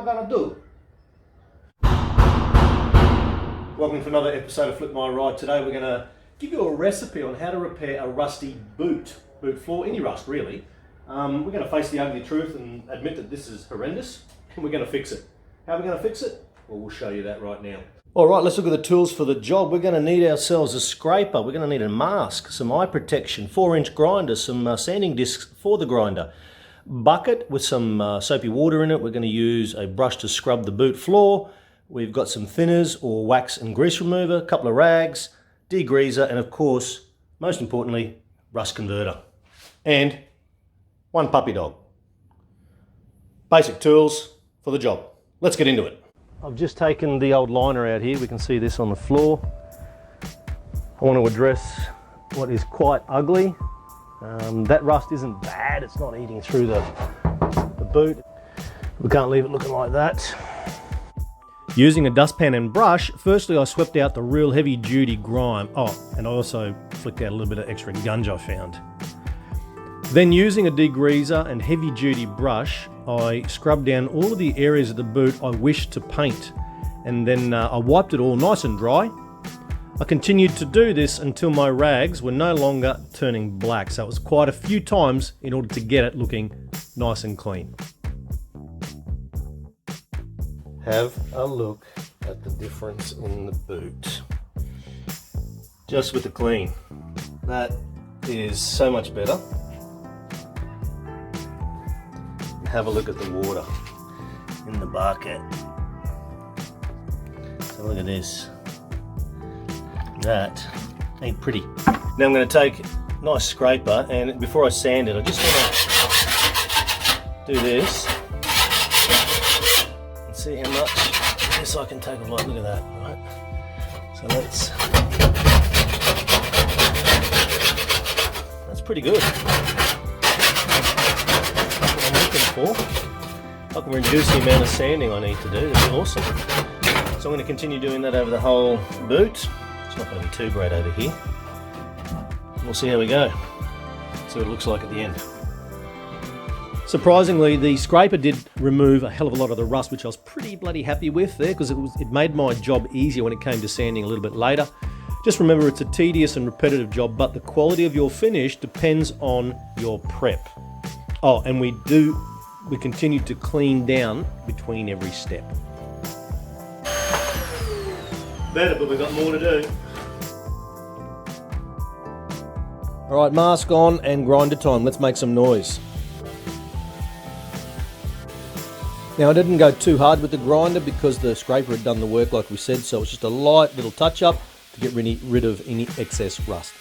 I gonna do? Welcome to another episode of Flip My Ride. Today we're going to give you a recipe on how to repair a rusty boot floor, any rust really. We're going to face the ugly truth and admit that this is horrendous, and we're going to fix it. How are we going to fix it? Well, we'll show you that right now. Alright, let's look at the tools for the job. We're going to need ourselves a scraper, we're going to need a mask, some eye protection, 4-inch grinder, some sanding discs for the grinder, bucket with some soapy water in it. We're going to use a brush to scrub the boot floor. We've got some thinners or wax and grease remover, a couple of rags, degreaser, and of course, most importantly, rust converter. And one puppy dog. Basic tools for the job. Let's get into it. I've just taken the old liner out here. We can see this on the floor. I want to address what is quite ugly. That rust isn't bad. It's not eating through the boot. We can't leave it looking like that. Using a dustpan and brush, firstly I swept out the real heavy duty grime. Oh, and I also flicked out a little bit of extra gunge I found. Then using a degreaser and heavy duty brush, I scrubbed down all of the areas of the boot I wished to paint, and then I wiped it all nice and dry. I continued to do this until my rags were no longer turning black, so it was quite a few times in order to get it looking nice and clean. Have a look at the difference in the boot. Just with the clean. That is so much better. Have a look at the water in the bucket. So look at this. That ain't pretty. Now I'm going to take a nice scraper, and before I sand it, I just want to do this and see how much this I can take a look at that. Right? So that's pretty good. For. I can reduce the amount of sanding I need to do. That'd be awesome. So I'm going to continue doing that over the whole boot. It's not going to be too great over here. We'll see how we go. See what it looks like at the end. Surprisingly, the scraper did remove a hell of a lot of the rust, which I was pretty bloody happy with there, because it made my job easier when it came to sanding a little bit later. Just remember, it's a tedious and repetitive job, but the quality of your finish depends on your prep. Oh, and we continue to clean down between every step. Better, but we've got more to do. All right, mask on and grinder time. Let's make some noise. Now, I didn't go too hard with the grinder because the scraper had done the work like we said, so it's just a light little touch-up to get rid of any excess rust.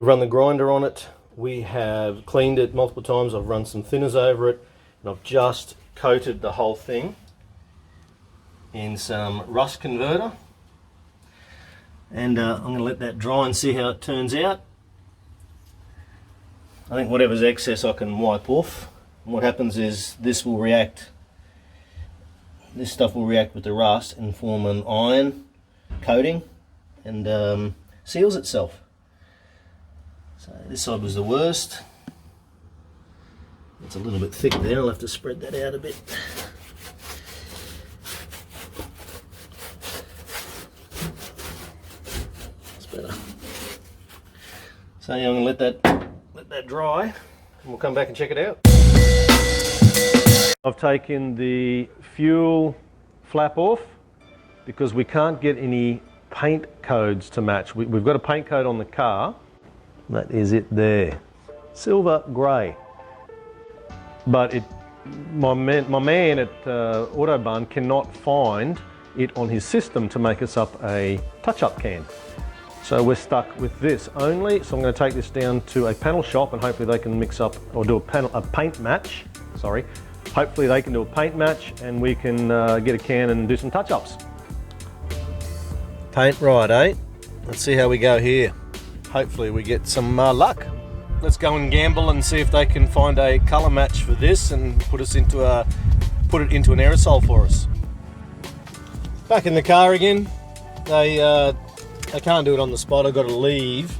Run the grinder on it. We have cleaned it multiple times. I've run some thinners over it, and I've just coated the whole thing in some rust converter, and I'm going to let that dry and see how it turns out. I think whatever's excess I can wipe off, and what happens is this stuff will react with the rust and form an iron coating and seals itself. So this side was the worst. It's a little bit thick there. I'll have to spread that out a bit. That's better. So yeah, I'm going to let that dry, and we'll come back and check it out. I've taken the fuel flap off because we can't get any paint codes to match. We've got a paint code on the car. That is it there, silver grey. But my man at Autobahn cannot find it on his system to make us up a touch-up can. So we're stuck with this only. So I'm going to take this down to a panel shop, and hopefully they can mix up or do a paint match. Sorry. Hopefully they can do a paint match, and we can get a can and do some touch-ups. Paint right, eh? Let's see how we go here. Hopefully we get some luck. Let's go and gamble and see if they can find a colour match for this and put it into an aerosol for us. Back in the car again. They can't do it on the spot. I've got to leave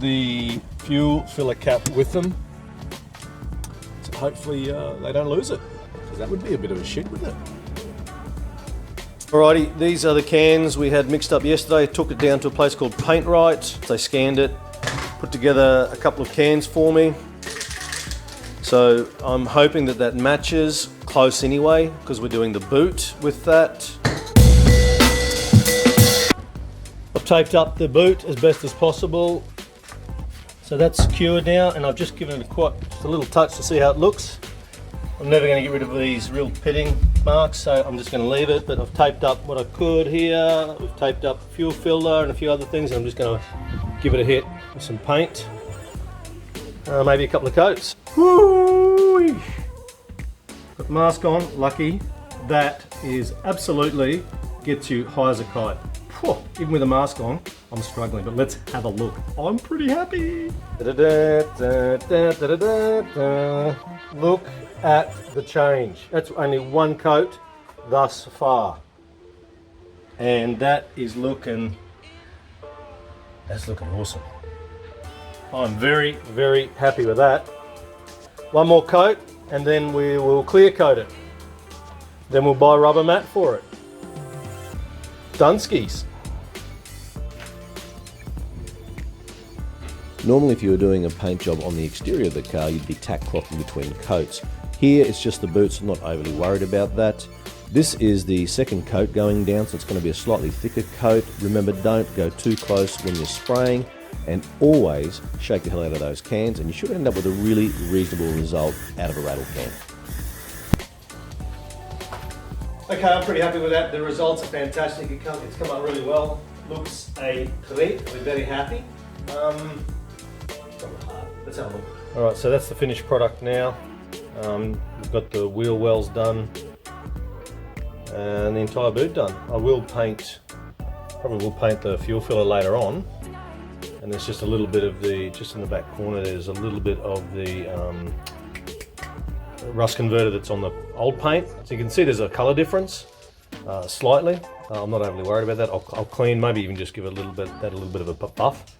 the fuel filler cap with them. So hopefully they don't lose it, because that would be a bit of a shit, wouldn't it? Alrighty, these are the cans we had mixed up yesterday. Took it down to a place called Paint Right. They scanned it, put together a couple of cans for me. So I'm hoping that that matches close anyway, because we're doing the boot with that. I've taped up the boot as best as possible. So that's secured now, and I've just given it just a little touch to see how it looks. I'm never going to get rid of these real pitting marks, so I'm just going to leave it, but I've taped up what I could here. We've taped up fuel filler and a few other things, and I'm just going to give it a hit with some paint. Maybe a couple of coats. Woo-wee. Got the mask on, lucky. That is absolutely gets you high as a kite. Whew, even with a mask on, I'm struggling, but let's have a look. I'm pretty happy. Look at the change. That's only one coat thus far. And that's looking awesome. I'm very, very happy with that. One more coat and then we will clear coat it. Then we'll buy rubber mat for it. Dunskies. Normally if you were doing a paint job on the exterior of the car, you'd be tack clothing between coats. Here it's just the boots, I'm not overly worried about that. This is the second coat going down, so it's going to be a slightly thicker coat. Remember, don't go too close when you're spraying, and always shake the hell out of those cans, and you should end up with a really reasonable result out of a rattle can. Okay, I'm pretty happy with that. The results are fantastic. It's come out really well. Looks a treat. We're very happy. Let's have a look. Alright, so that's the finished product now. We've got the wheel wells done and the entire boot done. I will paint, probably will paint the fuel filler later on. And there's just a little bit of just in the back corner, there's a little bit of the rust converter that's on the old paint. So you can see there's a colour difference, slightly. I'm not overly worried about that. I'll clean, maybe even just give it a little bit of a buff.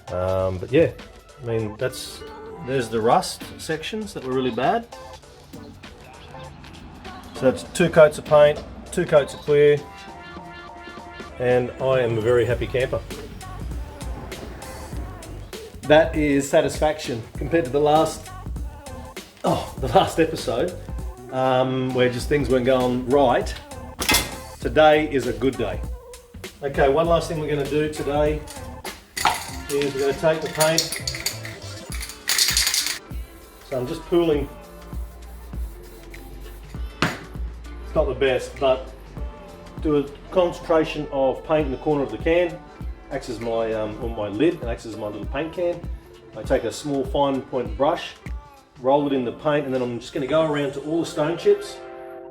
But yeah, I mean, there's the rust sections that were really bad. So that's 2 coats of paint, 2 coats of clear, and I am a very happy camper. That is satisfaction compared to the last episode, where just things weren't going right. Today is a good day. Okay, one last thing we're going to do today is we're going to take the paint. So I'm just pooling. It's not the best, but do a concentration of paint in the corner of the can. Acts as my on my lid, and acts as my little paint can. I take a small fine point brush, roll it in the paint, and then I'm just going to go around to all the stone chips.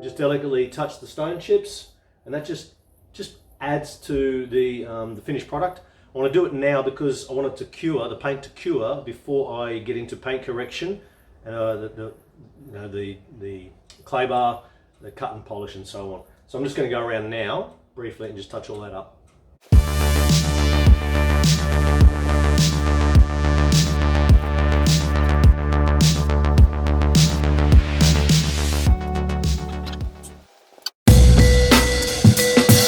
Just delicately touch the stone chips, and that just adds to the finished product. I want to do it now because I want it to cure, the paint to cure, before I get into paint correction, the clay bar, the cut and polish, and so on. So I'm just going to go around now briefly and just touch all that up.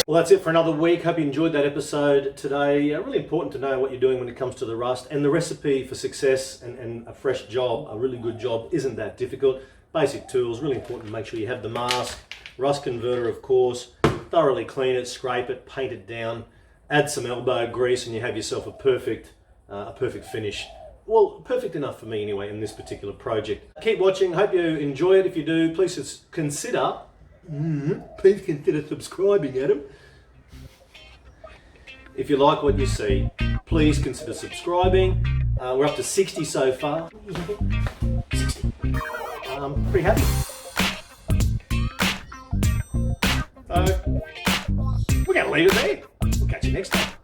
Well, that's it for another week. Hope you enjoyed that episode today. Really important to know what you're doing when it comes to the rust, and the recipe for success and a fresh job, a really good job, isn't that difficult. Basic tools, really important to make sure you have the mask, rust converter of course, thoroughly clean it, scrape it, paint it down, add some elbow grease, and you have yourself a perfect finish. Well, perfect enough for me anyway in this particular project. Keep watching, hope you enjoy it. If you do, please consider subscribing, Adam. If you like what you see, please consider subscribing. We're up to 60 so far. 60. Pretty happy. So, we're going to leave it there. We'll catch you next time.